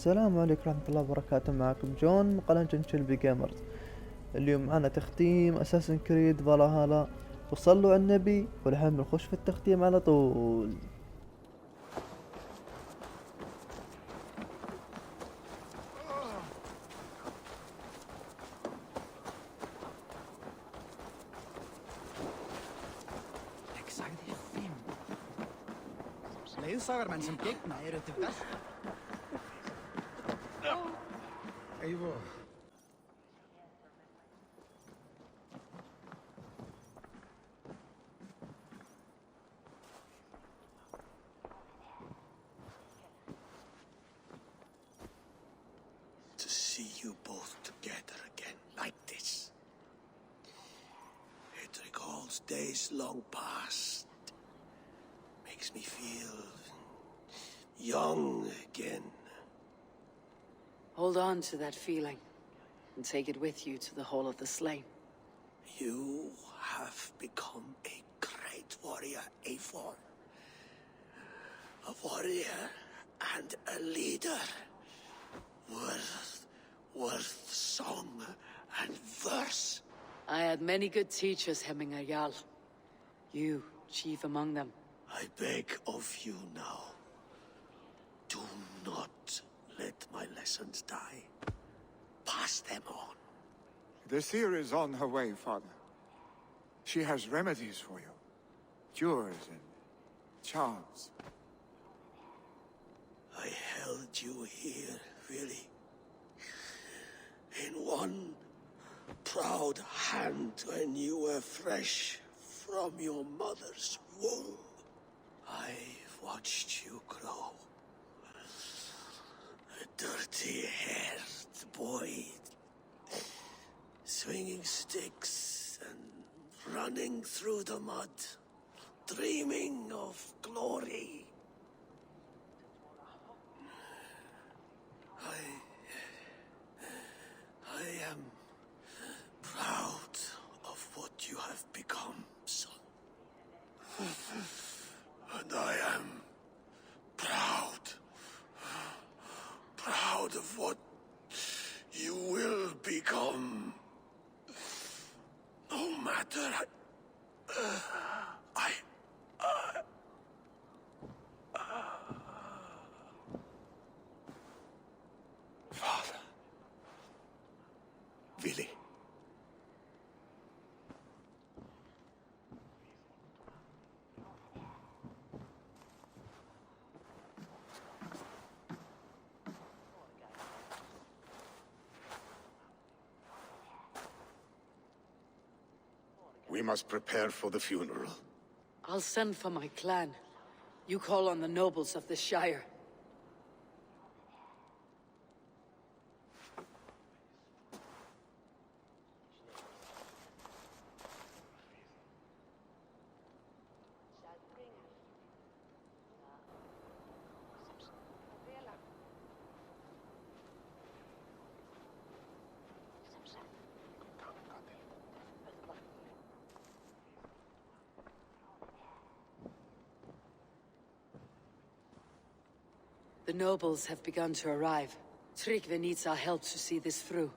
السلام عليكم ورحمة الله وبركاته. معكم جون من قناة جنشل جيمرز. اليوم معنا تختيم اساسن كريد فالهالا، وصلوا على النبي والحين بنخش في التختيم على طول. Ledsager, men som gegner er det beste. Eivor. To see you both together again like this. It recalls days long past. Makes me feel young again. Hold on to that feeling and take it with you to the Hall of the Slain. You have become a great warrior, Eivor. A warrior and a leader. Worth song and verse. I had many good teachers, Hemminger Jarl. You, chief among them. I beg of you now. Do not let my lessons die. Pass them on. The seer is on her way, Father. She has remedies for you. Cures and charms. I held you here, really. In one proud hand when you were fresh from your mother's womb. I've watched you grow. A dirty-haired boy, swinging sticks and running through the mud, dreaming of glory. I am proud of what you have become, son. And I am proud of what you will become. No matter Father. Really? We must prepare for the funeral. I'll send for my clan. You call on the nobles of the Shire. The nobles have begun to arrive. Tryggve needs our help to see this through.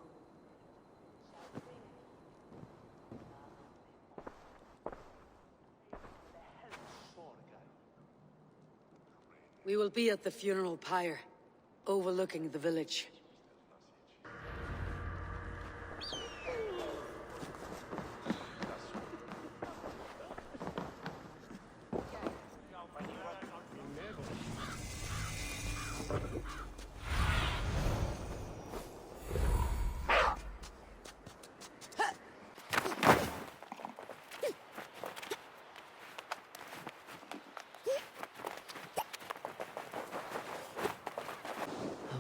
We will be at the funeral pyre, overlooking the village.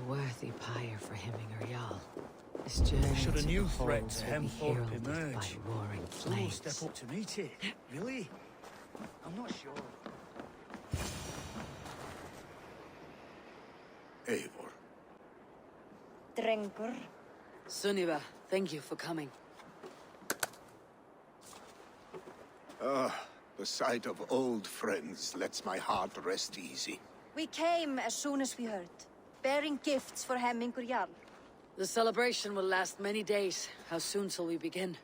Worthy pyre for Hemminger Jarl. This journey Should a to new the threat halls to will be Hemthorpe heralded by emerge, roaring who will flames. step up to meet it? Really? I'm not sure. Eivor. Drengur. Sunniva, thank you for coming. The sight of old friends lets my heart rest easy. We came as soon as we heard. bearing gifts for Hemmingur Jarl. The celebration will last many days. How soon till we begin?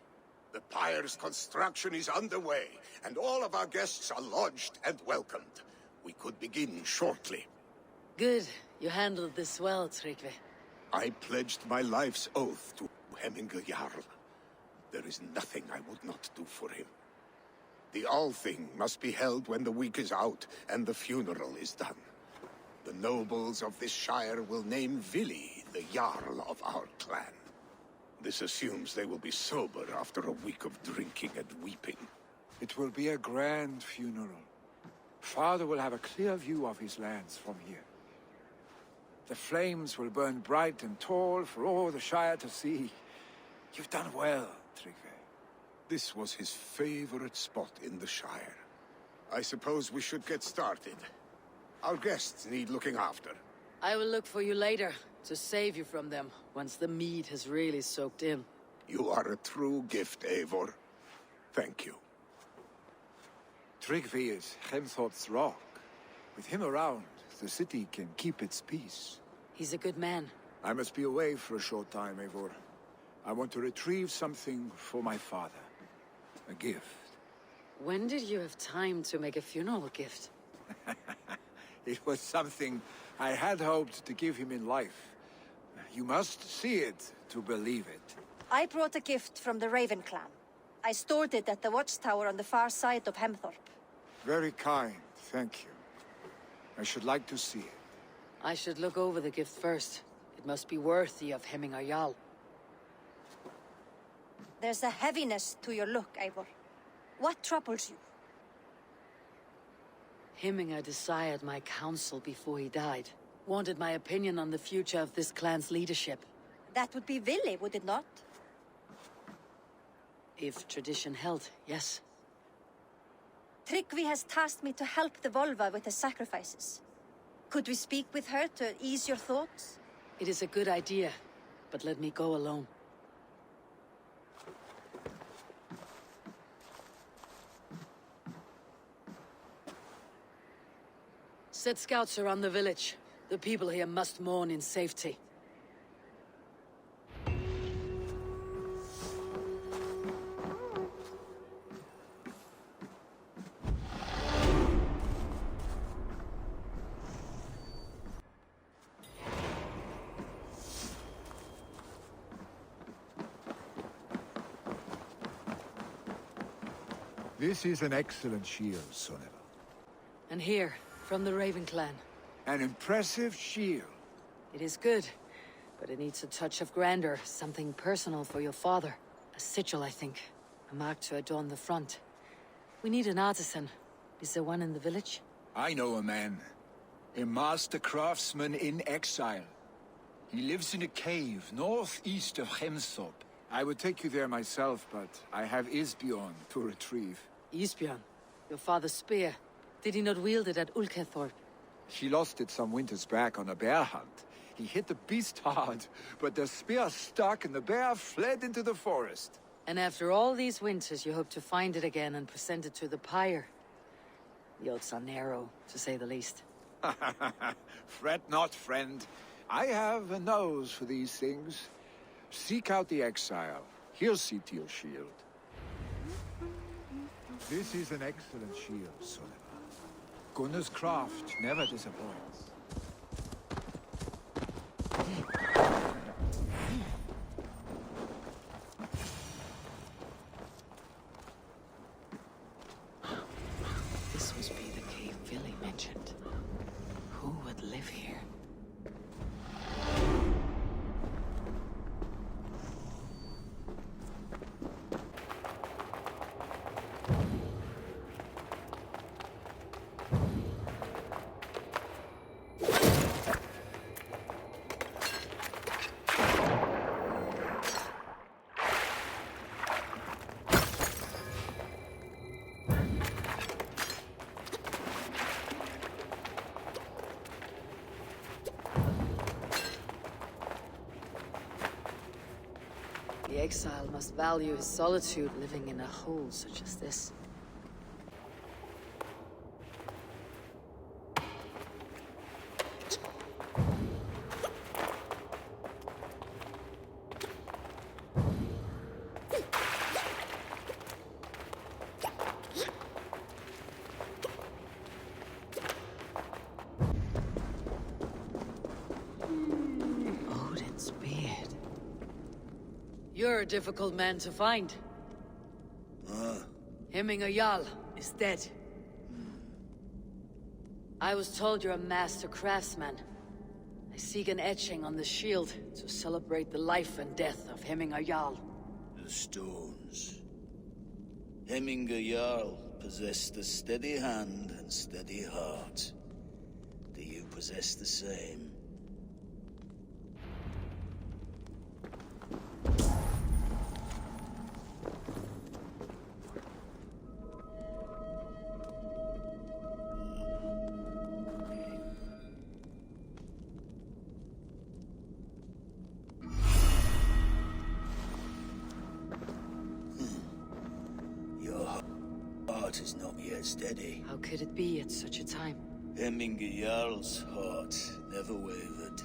The pyre's construction is underway, and all of our guests are lodged and welcomed. We could begin shortly. Good. You handled this well, Tryggvi. I pledged my life's oath to Hemmingur Jarl. There is nothing I would not do for him. The Althing must be held when the week is out and the funeral is done. The nobles of this shire will name Vili the Jarl of our clan. This assumes they will be sober after a week of drinking and weeping. It will be a grand funeral. Father will have a clear view of his lands from here. The flames will burn bright and tall for all the Shire to see. You've done well, Tryggvi. This was his favorite spot in the Shire. I suppose we should get started. Our guests need looking after. I will look for you later, to save you from them, once the mead has really soaked in. You are a true gift, Eivor. Thank you. Tryggvi is Hemthorpe's rock. With him around, the city can keep its peace. He's a good man. I must be away for a short time, Eivor. I want to retrieve something for my father. A gift. When did you have time to make a funeral gift? It was something I had hoped to give him in life. You must see it to believe it. I brought a gift from the Raven clan. I stored it at the watchtower on the far side of Hemthorpe. Very kind, thank you. I should like to see it. I should look over the gift first. It must be worthy of Hemmingur Jarl. There's a heaviness to your look, Eivor. What troubles you? Hemmingur desired my counsel before he died. Wanted my opinion on the future of this clan's leadership. That would be Vili, would it not? If tradition held, yes. Tryggvi has tasked me to help the Volva with the sacrifices. Could we speak with her to ease your thoughts? It is a good idea, but let me go alone. Set scouts around the village. The people here must mourn in safety. This is an excellent shield, Soneva. And here, from the Raven clan. An impressive shield. It is good, but it needs a touch of grandeur, something personal for your father. A sigil, I think. A mark to adorn the front. We need an artisan. Is there one in the village? I know a man. A master craftsman in exile. He lives in a cave northeast of Hemthorpe. I would take you there myself, but I have Isbjorn to retrieve. Isbjorn, your father's spear. Did he not wield it at Ulkethorpe? She lost it some winters back on a bear hunt. He hit the beast hard, but the spear stuck and the bear fled into the forest. And after all these winters, you hope to find it again and present it to the pyre. The odds are narrow, to say the least. Fret not, friend. I have a nose for these things. Seek out the exile. He'll see to your shield. This is an excellent shield, Soneva. Gunnar's craft never disappoints. This must be the cave Vili mentioned. Who would live here? The exile must value his solitude living in a hole such as this. You're a difficult man to find. Hemminger Jarl is dead. I was told you're a master craftsman. I seek an etching on the shield to celebrate the life and death of Hemminger Jarl. The stones. Hemminger Jarl possessed a steady hand and steady heart. Do you possess the same? Is not yet steady. How could it be at such a time? Hemminger Jarl's heart never wavered.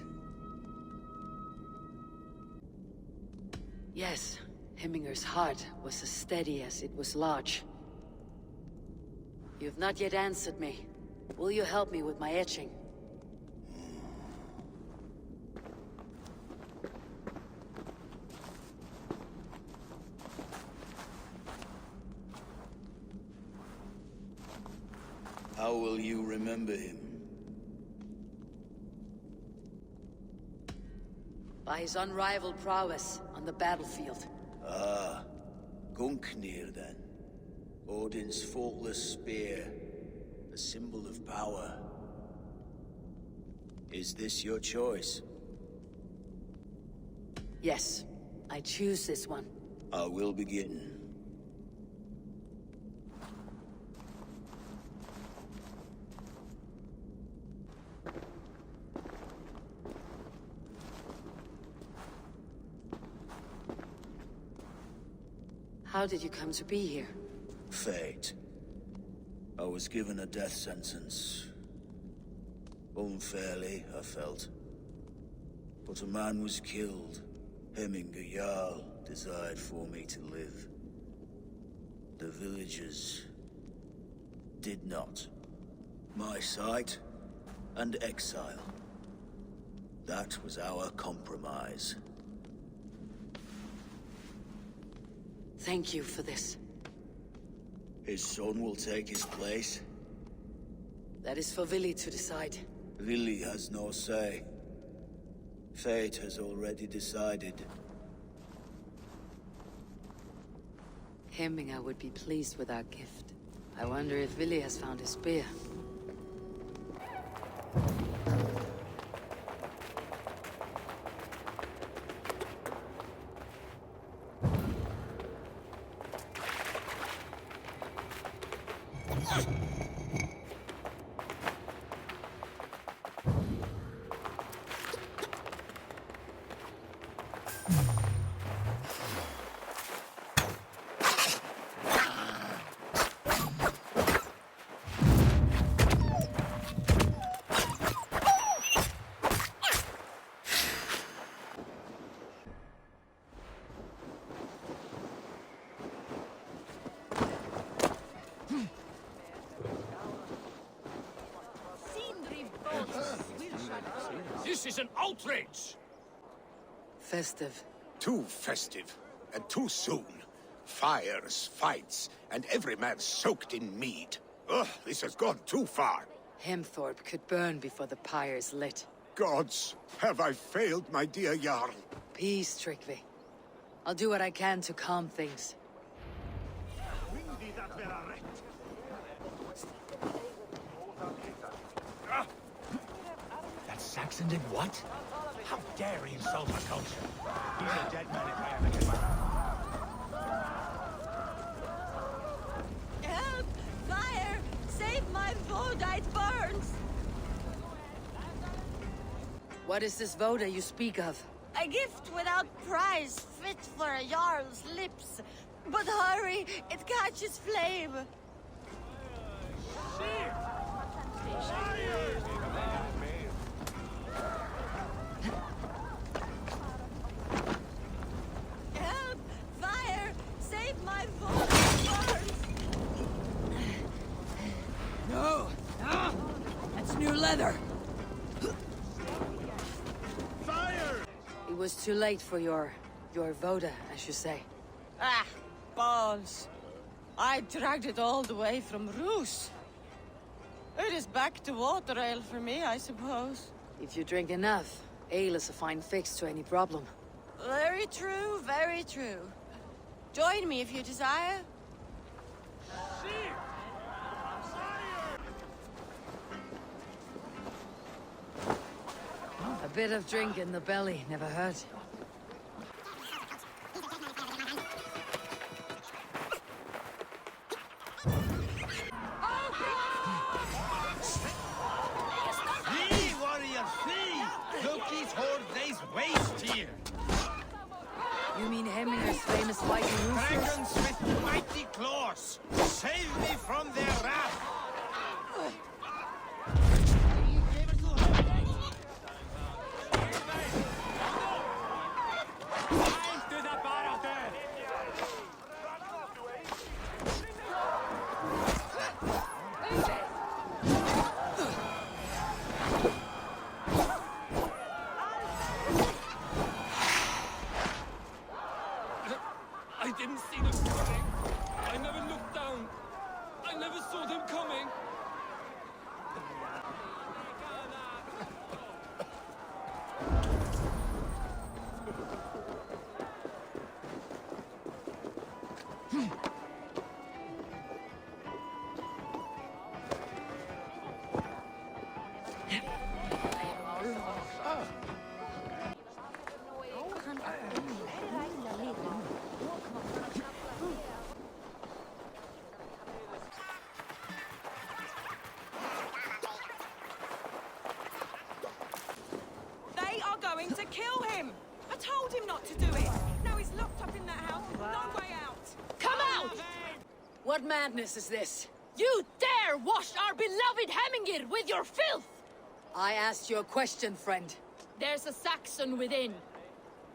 Yes, Hemminger's heart was as steady as it was large. You've not yet answered me. Will you help me with my etching? How will you remember him? By his unrivaled prowess on the battlefield. Ah, Gungnir then. Odin's faultless spear, a symbol of power. Is this your choice? Yes, I choose this one. I will begin. How did you come to be here? Fate. I was given a death sentence. Unfairly, I felt. But a man was killed. Hemminger Jarl desired for me to live. The villagers did not. My sight and exile. That was our compromise. Thank you for this. His son will take his place. That is for Vili to decide. Vili has no say. Fate has already decided. Hemminger would be pleased with our gift. I wonder if Vili has found his spear. This is an outrage! Festive. Too festive, and too soon. Fires, fights, and every man soaked in mead. Ugh, this has gone too far. Hemthorpe could burn before the pyre is lit. Gods, have I failed my dear Jarl? Peace, Tryggvi. I'll do what I can to calm things. That Saxon did what? How dare he insult our culture? He's a dead man if I ever get my... Help! Fire! Save my Voda, it burns! What is this Voda you speak of? A gift without price, fit for a Jarl's lips. But hurry, it catches flame. Help! Fire! Save my Voda, it burns! No! That's new leather! Fire! It was too late for your Your Voda, as you say. Ah, balls. I dragged it all the way from Roos. It is back to water ale for me, I suppose. If you drink enough, ale is a fine fix to any problem. Very true, very true. Join me if you desire. A bit of drink in the belly never hurt. Flee, warrior, flee! Loki's horde lays waste here. You mean Heminger's famous fighting roosters? Dragons with mighty claws. Save me from their wrath. I didn't see them coming. I never looked down. I never saw them coming. They are going to kill him! I told him not to do it! Now he's locked up in that house with no way out! Come out! What madness is this? You dare wash our beloved Hemingir with your filth! I asked you a question, friend. There's a Saxon within.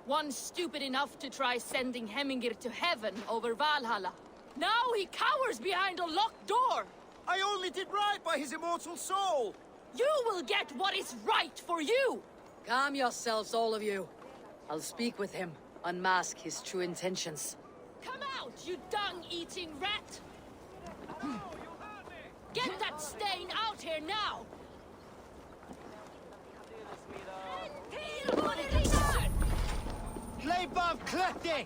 One stupid enough to try sending Hemingir to heaven over Valhalla. Now he cowers behind a locked door! I only did right by his immortal soul. You will get what is right for you! Calm yourselves, all of you. I'll speak with him, unmask his true intentions. Come out, you dung-eating rat! Get that stain out here now! Leibov Klette!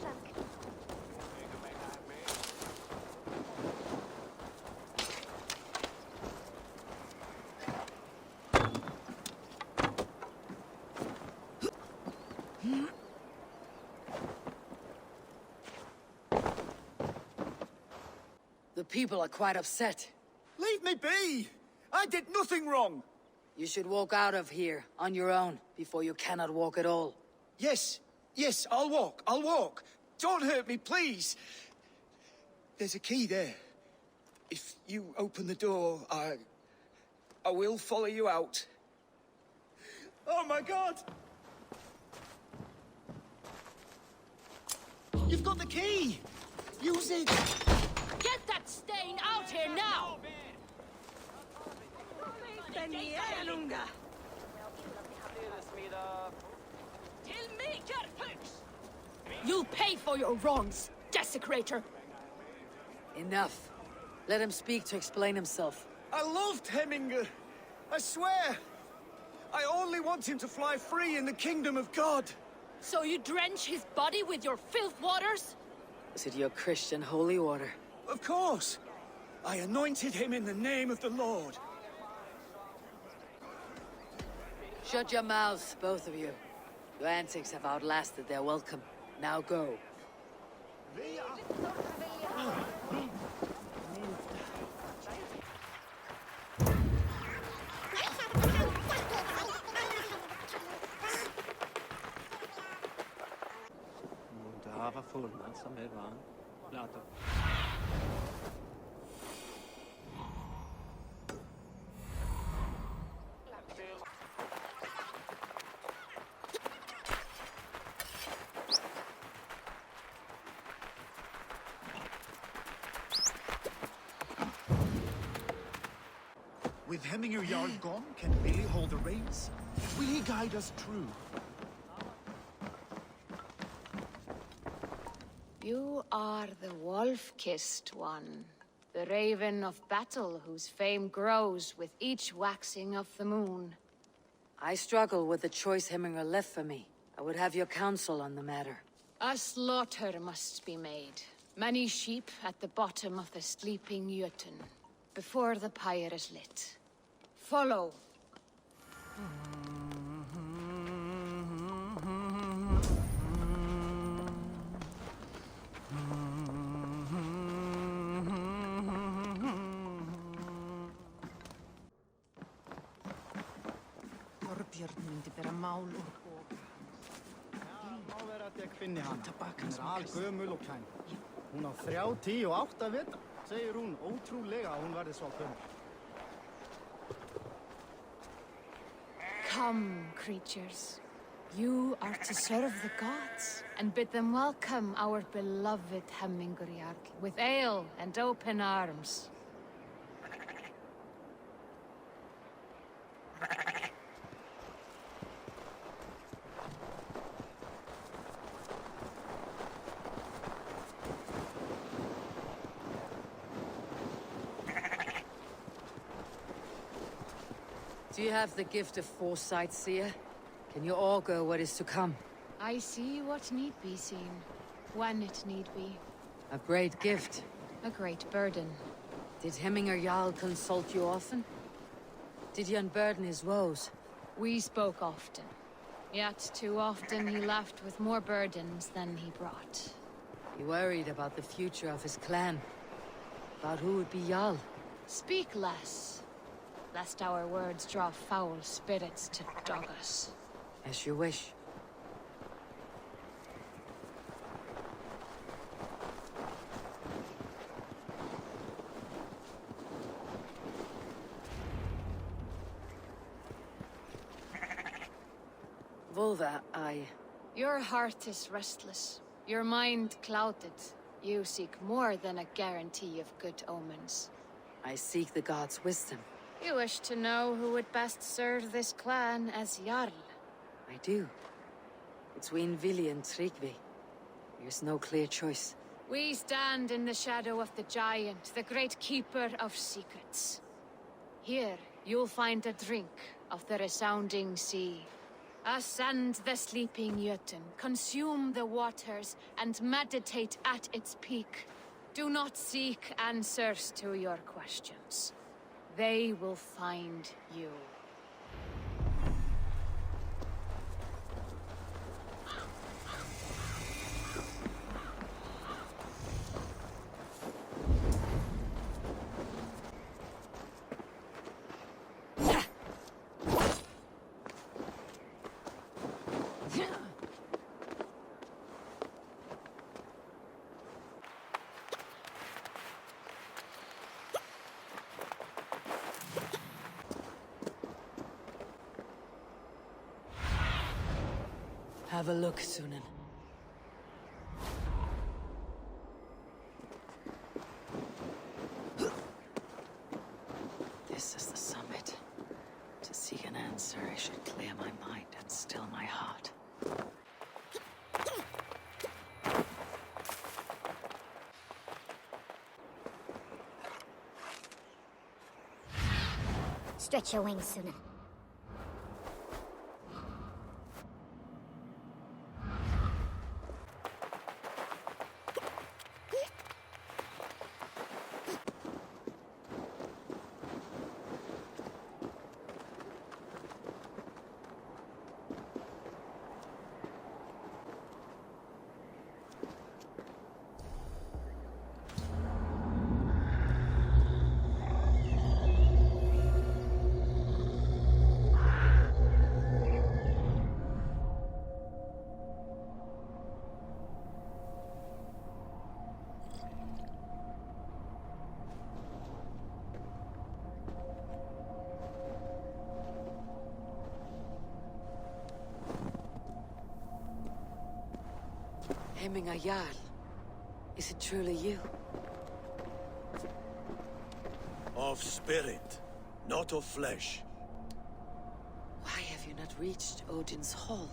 The people are quite upset. Leave me be! I did nothing wrong! You should walk out of here on your own before you cannot walk at all. Yes, yes, I'll walk. Don't hurt me, please. There's a key there. If you open the door, I will follow you out. Oh my God! You've got the key! Use it! Get that stain out here now! You'll pay for your wrongs, desecrator! Enough. Let him speak to explain himself. I loved Heminger. I swear. I only want him to fly free in the kingdom of God. So you drench his body with your filth waters? Is it your Christian holy water? Of course. I anointed him in the name of the Lord. Shut your mouths, both of you. Your antics have outlasted their welcome. Now go. With Heminger Jarl gone, can Billy hold the reins? Will he guide us true? You are the wolf-kissed one. The raven of battle whose fame grows with each waxing of the moon. I struggle with the choice Hemminger left for me. I would have your counsel on the matter. A slaughter must be made. Many sheep at the bottom of the sleeping Jötun, before the pyre is lit. Follow. Þorbjörn myndi bera mál úr boga. Má vera að ég finni hana. Hún algömul og kæn. Hún á 30 og 8 vetra. Segir hún ótrúlega að hún verði svo gömul. Come, creatures. You are to serve the gods, and bid them welcome our beloved Hemmingerjarl with ale and open arms. Do you have the gift of foresight, seer? Can you augur what is to come? I see what need be seen, when it need be. A great gift. A great burden. Did Hemminger Jarl consult you often? Did he unburden his woes? We spoke often. Yet too often he left with more burdens than he brought. He worried about the future of his clan. About who would be Jarl. Speak less, lest our words draw foul spirits to dog us. As you wish. Volva, Your heart is restless. Your mind clouded. You seek more than a guarantee of good omens. I seek the gods' wisdom. You wish to know who would best serve this clan as Jarl. I do. Between Vili and Tryggvi, there's no clear choice. We stand in the shadow of the giant, the great keeper of secrets. Here, you'll find a drink of the resounding sea. Ascend the sleeping Jötun, consume the waters, and meditate at its peak. Do not seek answers to your questions. They will find you. Have a look, Sunan. This is the summit. To seek an answer, I should clear my mind and still my heart. Stretch your wings, Sunan. Hemminger Jarl. Is it truly you? Of spirit, not of flesh. Why have you not reached Odin's Hall?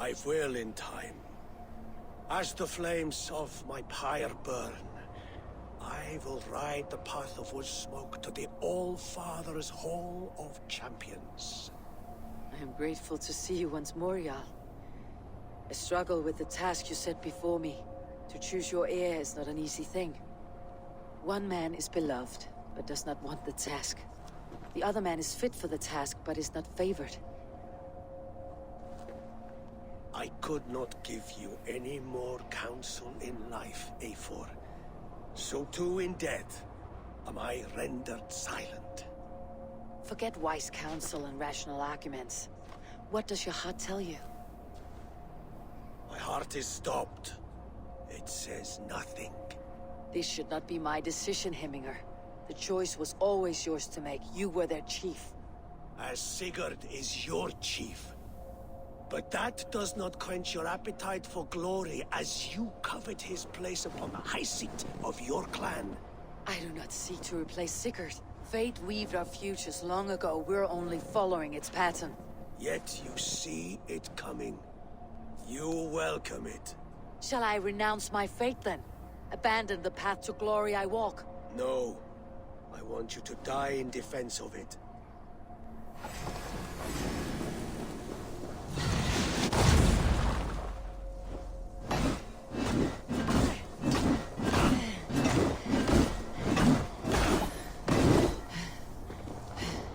I will in time. As the flames of my pyre burn, I will ride the path of wood smoke to the All-Father's Hall of Champions. I am grateful to see you once more, Jarl. I struggle with the task you set before me. To choose your heir is not an easy thing. One man is beloved, but does not want the task. The other man is fit for the task, but is not favored. I could not give you any more counsel in life, Eivor. So too in death am I rendered silent. Forget wise counsel and rational arguments. What does your heart tell you? My heart is stopped. It says nothing. This should not be my decision, Hemminger. The choice was always yours to make. You were their chief. As Sigurd is your chief. But that does not quench your appetite for glory as you covet his place upon the high seat of your clan. I do not seek to replace Sigurd. Fate weaved our futures long ago. We're only following its pattern. Yet you see it coming. You welcome it. Shall I renounce my fate then? Abandon the path to glory I walk? No. I want you to die in defense of it.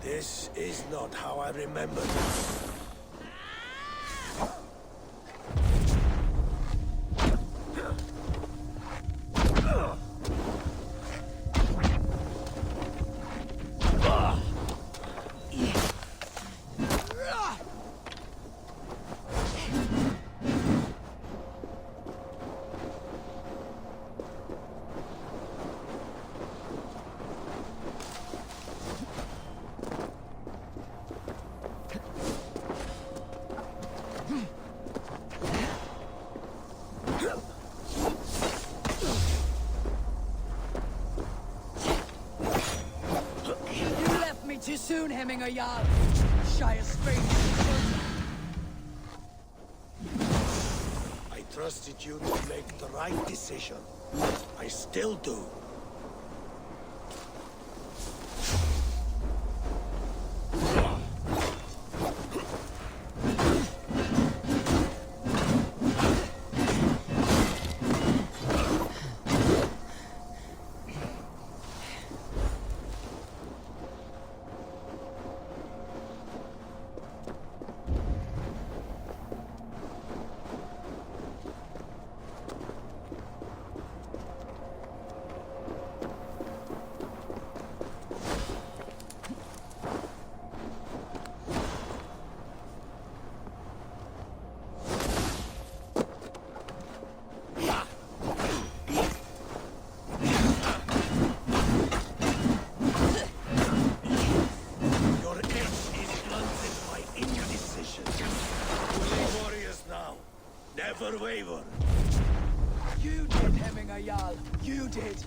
This is not how I remember it. Too soon, Hemminger Jarl. Shy of space. I trusted you to make the right decision. I still do. Waver. You did, Hemminger Jarl. You did.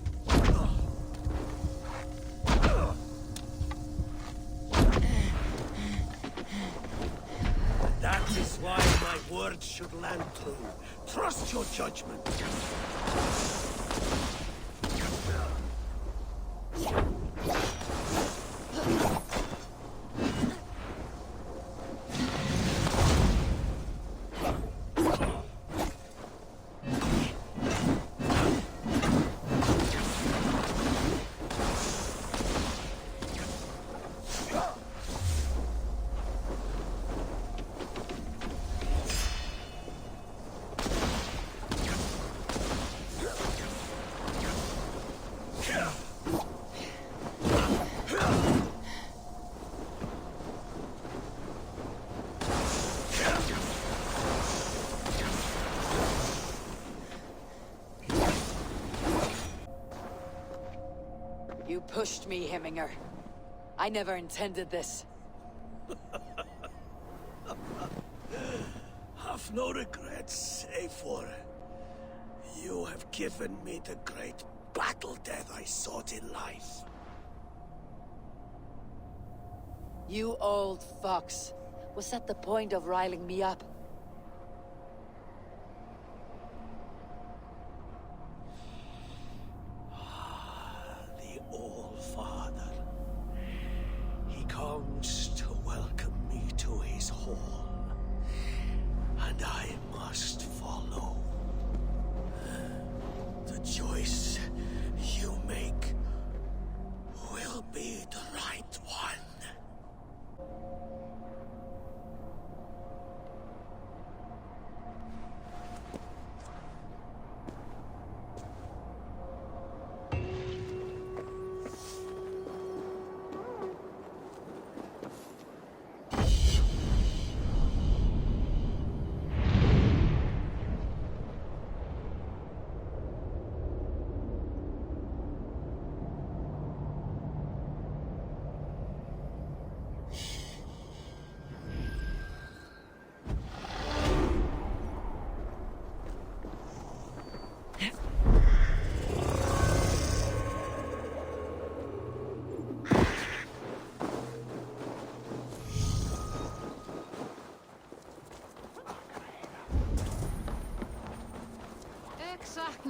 That is why my words should land true. Trust your judgment. You pushed me, Hemminger. I never intended this. Have no regrets, Eivor. You have given me the great battle death I sought in life. You old fox. Was that the point of riling me up?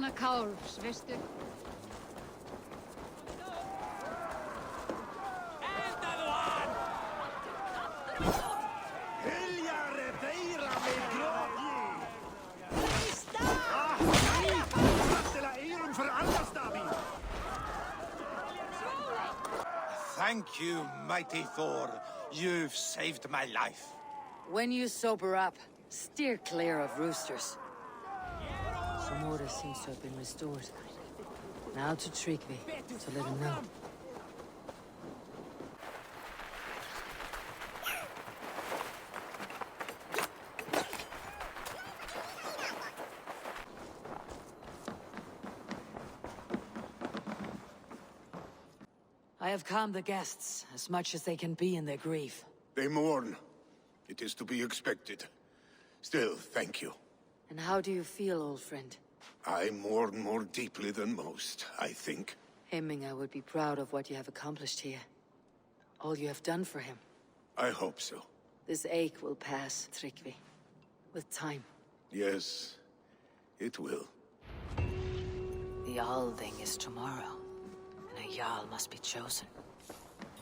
Svona káls, veistu? Thank you, mighty Thor. You've saved my life. When you sober up, steer clear of roosters. Some order seems to have been restored. Now to Tryggvi, to let him know. I have calmed the guests as much as they can be in their grief. They mourn. It is to be expected. Still, thank you. And how do you feel, old friend? I mourn more deeply than most, I think. Hemminga would be proud of what you have accomplished here. All you have done for him. I hope so. This ache will pass, Tryggvi. With time. Yes, it will. The Alding is tomorrow, and a Jarl must be chosen.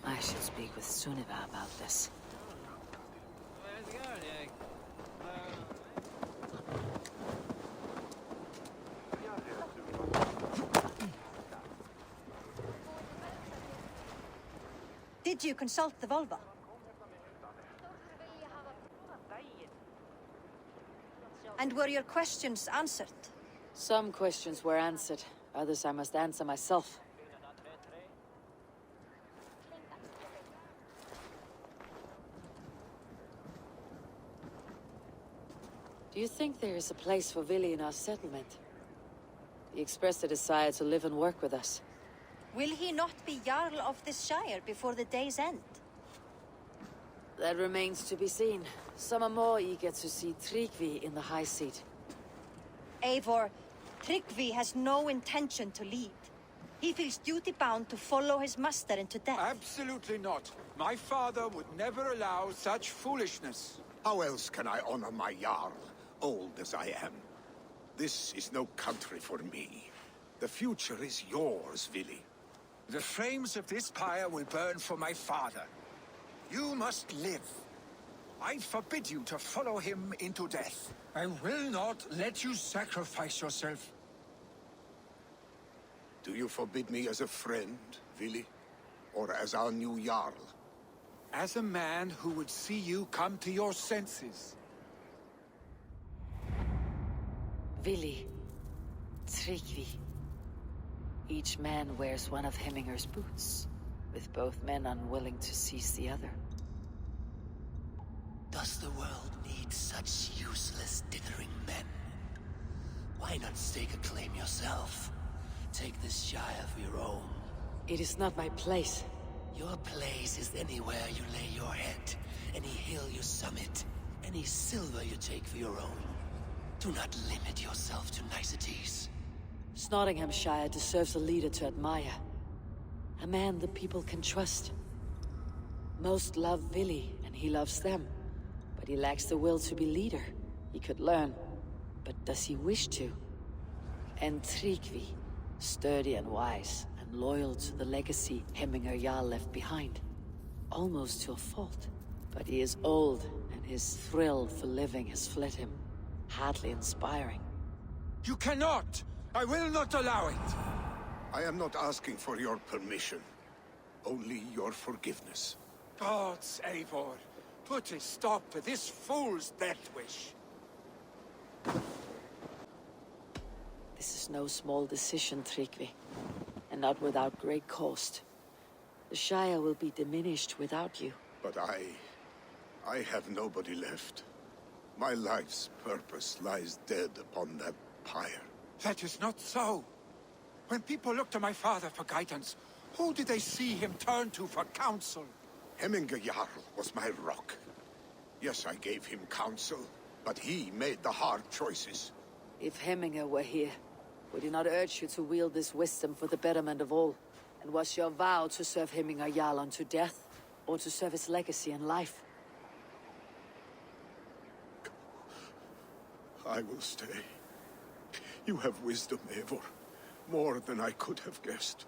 I should speak with Sunniva about this. Did you consult the Volva? And were your questions answered? Some questions were answered. Others I must answer myself. Do you think there is a place for Vili in our settlement? He expressed a desire to live and work with us. Will he not be Jarl of this shire before the day's end? That remains to be seen. Some are more eager to see Tryggvi in the high seat. Eivor, Tryggvi has no intention to lead. He feels duty-bound to follow his master into death. Absolutely not. My father would never allow such foolishness. How else can I honor my Jarl, old as I am? This is no country for me. The future is yours, Vili. The flames of this pyre will burn for my father. You must live. I forbid you to follow him into death. I will not let you sacrifice yourself. Do you forbid me as a friend, Vili? Or as our new Jarl? As a man who would see you come to your senses. Vili, Tryggvi. Each man wears one of Hemminger's boots, with both men unwilling to seize the other. Does the world need such useless, dithering men? Why not stake a claim yourself? Take this shire for your own. It is not my place. Your place is anywhere you lay your head, any hill you summit, any silver you take for your own. Do not limit yourself to niceties. Nottinghamshire deserves a leader to admire. A man the people can trust. Most love Vili, and he loves them. But he lacks the will to be leader. He could learn, but does he wish to? And Tryggvi, sturdy and wise, and loyal to the legacy Hemminger Jarl left behind. Almost to a fault. But he is old, and his thrill for living has fled him. Hardly inspiring. You cannot! I will not allow it! I am not asking for your permission. Only your forgiveness. Gods, Eivor, put a stop to this fool's death wish. This is no small decision, Tryggvi. And not without great cost. The Shire will be diminished without you. But I have nobody left. My life's purpose lies dead upon that pyre. That is not so. When people look to my father for guidance, who did they see him turn to for counsel? Hemminger Jarl was my rock. Yes, I gave him counsel, but he made the hard choices. If Hemminger were here, would he not urge you to wield this wisdom for the betterment of all? And was your vow to serve Hemminger Jarl unto death, or to serve his legacy in life? I will stay. You have wisdom, Eivor. More than I could have guessed.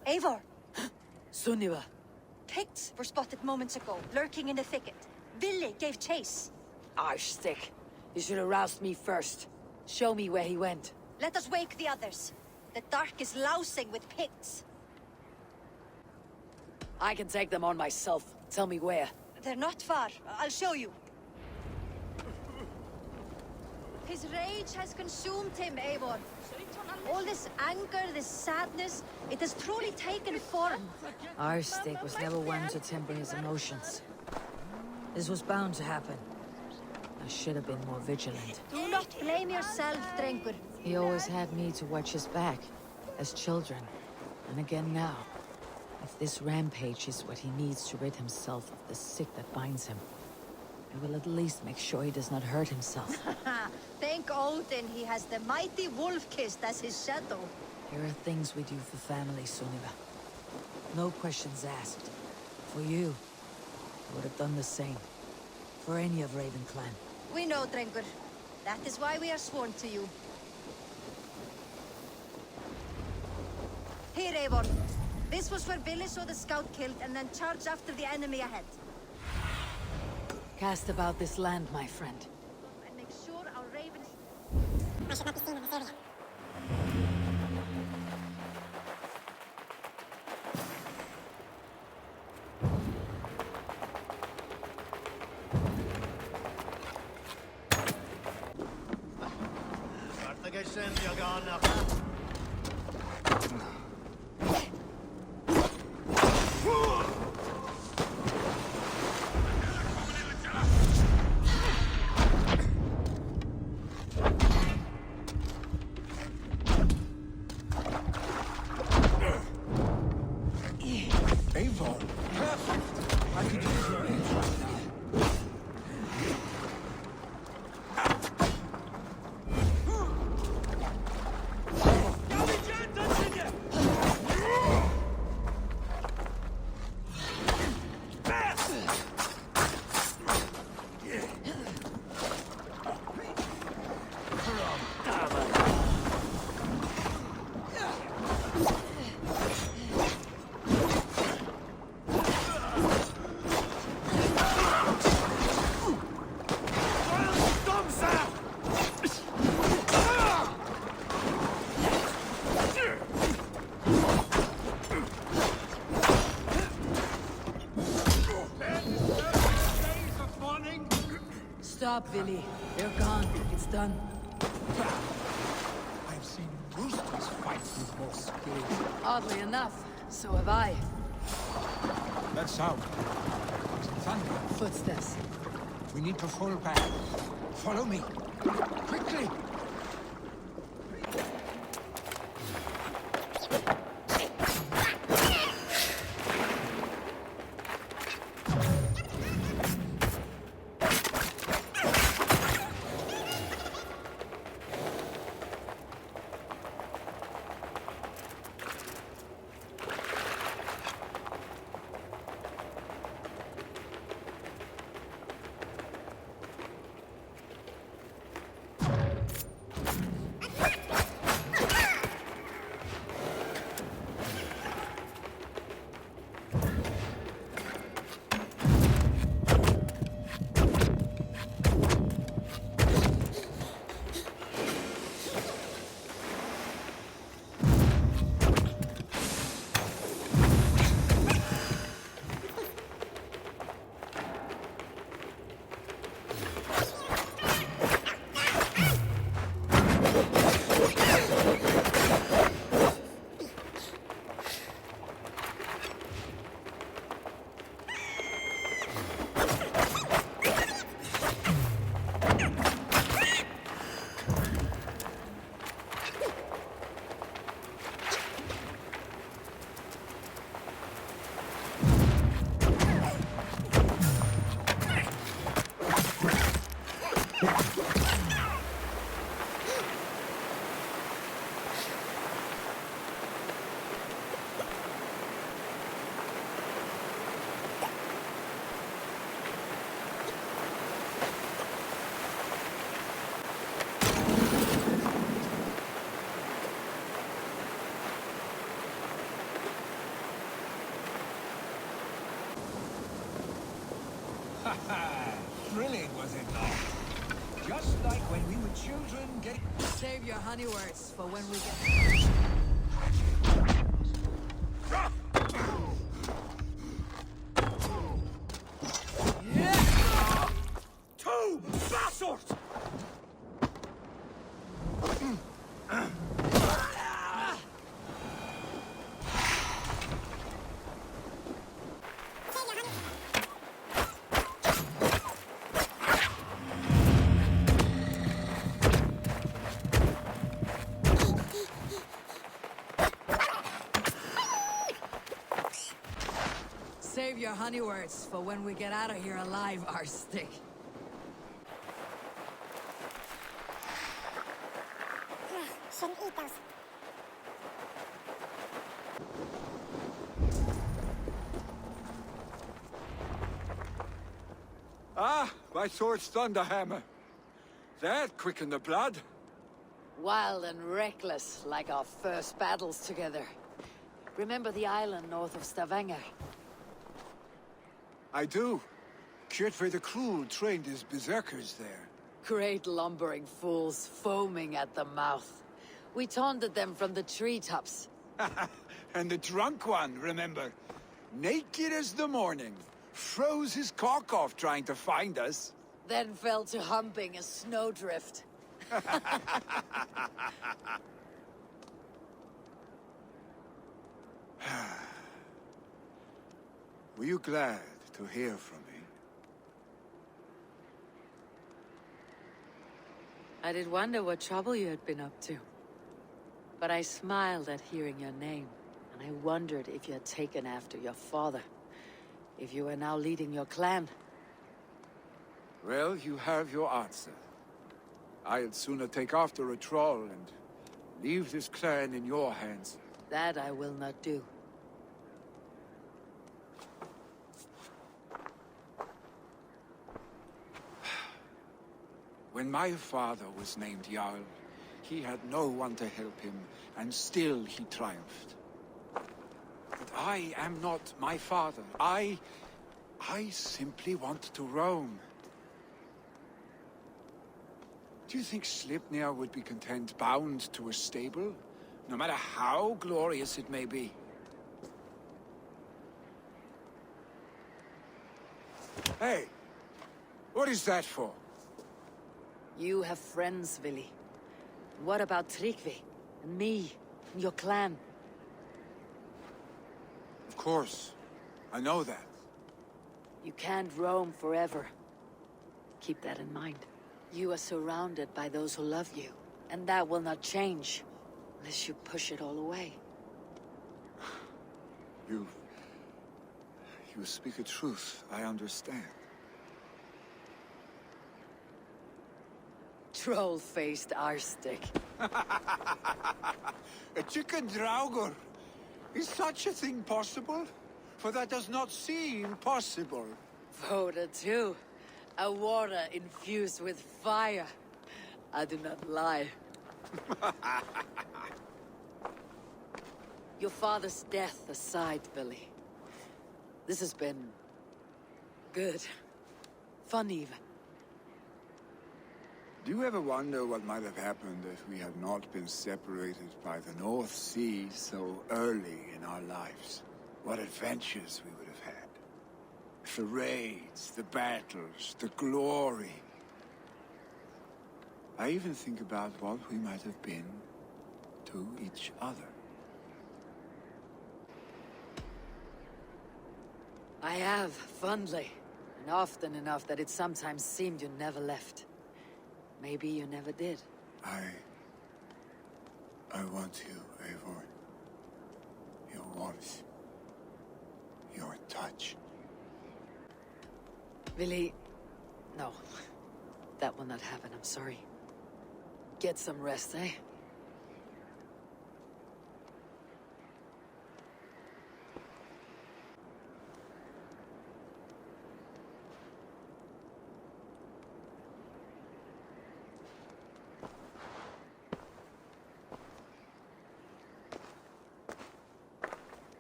Eivor! Sunniva. Picts were spotted moments ago, lurking in the thicket. Ville gave chase. Arshstick. You should have roused me first. Show me where he went. Let us wake the others. The dark is lousing with Picts. I can take them on myself. Tell me where. They're not far. I'll show you. His rage has consumed him, Eivor. All this anger, this sadness, it has truly taken form. Arshstick was never one to temper his emotions. This was bound to happen. I should have been more vigilant. Do not blame yourself, Drengur. He always had me to watch his back, as children, and again now. If this rampage is what he needs to rid himself of the sick that binds him, I will at least make sure he does not hurt himself. Thank Odin he has the mighty Wolf-Kissed as his shadow. There are things we do for family, Sunniva. No questions asked. For you, I would have done the same. For any of Raven clan. We know, Drengur. That is why we are sworn to you. Here, Eivor. This was where Ville saw the scout killed and then charged after the enemy ahead. Cast about this land, my friend. And make sure our ravens... I should not be seen in this area. Stop, Ville. They're gone. It's done. I've seen roosters fight with more skill. Oddly enough, so have I. That sound. Thunder. Footsteps. We need to fall back. Follow me. Quickly! Thrilling, was it not? Just like when we were children getting... Save your honey words for when we get... Two bastards! Save your honey words for when we get out of here alive, Arstick. Shouldn't eat those. Ah, my sword's thunderhammer. That quickened the blood. Wild and reckless, like our first battles together. Remember the island north of Stavanger? I do. Kjotve the Cruel trained his berserkers there. Great lumbering fools, foaming at the mouth. We taunted them from the treetops. And the drunk one, remember? Naked as the morning. Froze his cock off trying to find us. Then fell to humping a snowdrift. Were you glad to hear from me? I did wonder what trouble you had been up to. But I smiled at hearing your name, and I wondered if you had taken after your father. If you were now leading your clan. Well, you have your answer. I'd sooner take after a troll and leave this clan in your hands. That I will not do. When my father was named Jarl, he had no one to help him, and still he triumphed. But I am not my father. I simply want to roam. Do you think Sleipnir would be content bound to a stable, no matter how glorious it may be? Hey, what is that for? You have friends, Vili. What about Tryggvi? And me? And your clan? Of course. I know that. You can't roam forever. Keep that in mind. You are surrounded by those who love you. And that will not change. Unless you push it all away. You speak a truth. I understand. Troll-faced Arstick. A chicken draugr. Is such a thing possible? For that does not seem possible. Voda too. A water infused with fire. I do not lie. Your father's death aside, Billy. This has been... good. Fun even. Do you ever wonder what might have happened if we had not been separated by the North Sea so early in our lives? What adventures we would have had. The raids, the battles, the glory. I even think about what we might have been to each other. I have, fondly. And often enough that it sometimes seemed you never left. Maybe you never did. I want you, Eivor. Your warmth. Your touch. Vili... no. That will not happen, I'm sorry. Get some rest, eh?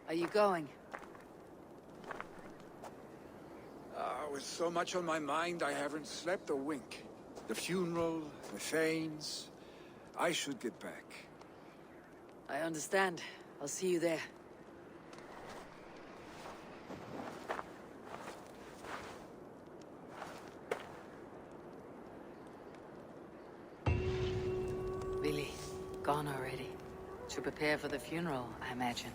Are you going? With so much on my mind, I haven't slept a wink. The funeral, the Thanes. I should get back. I understand. I'll see you there. Really? Gone already? To prepare for the funeral, I imagine.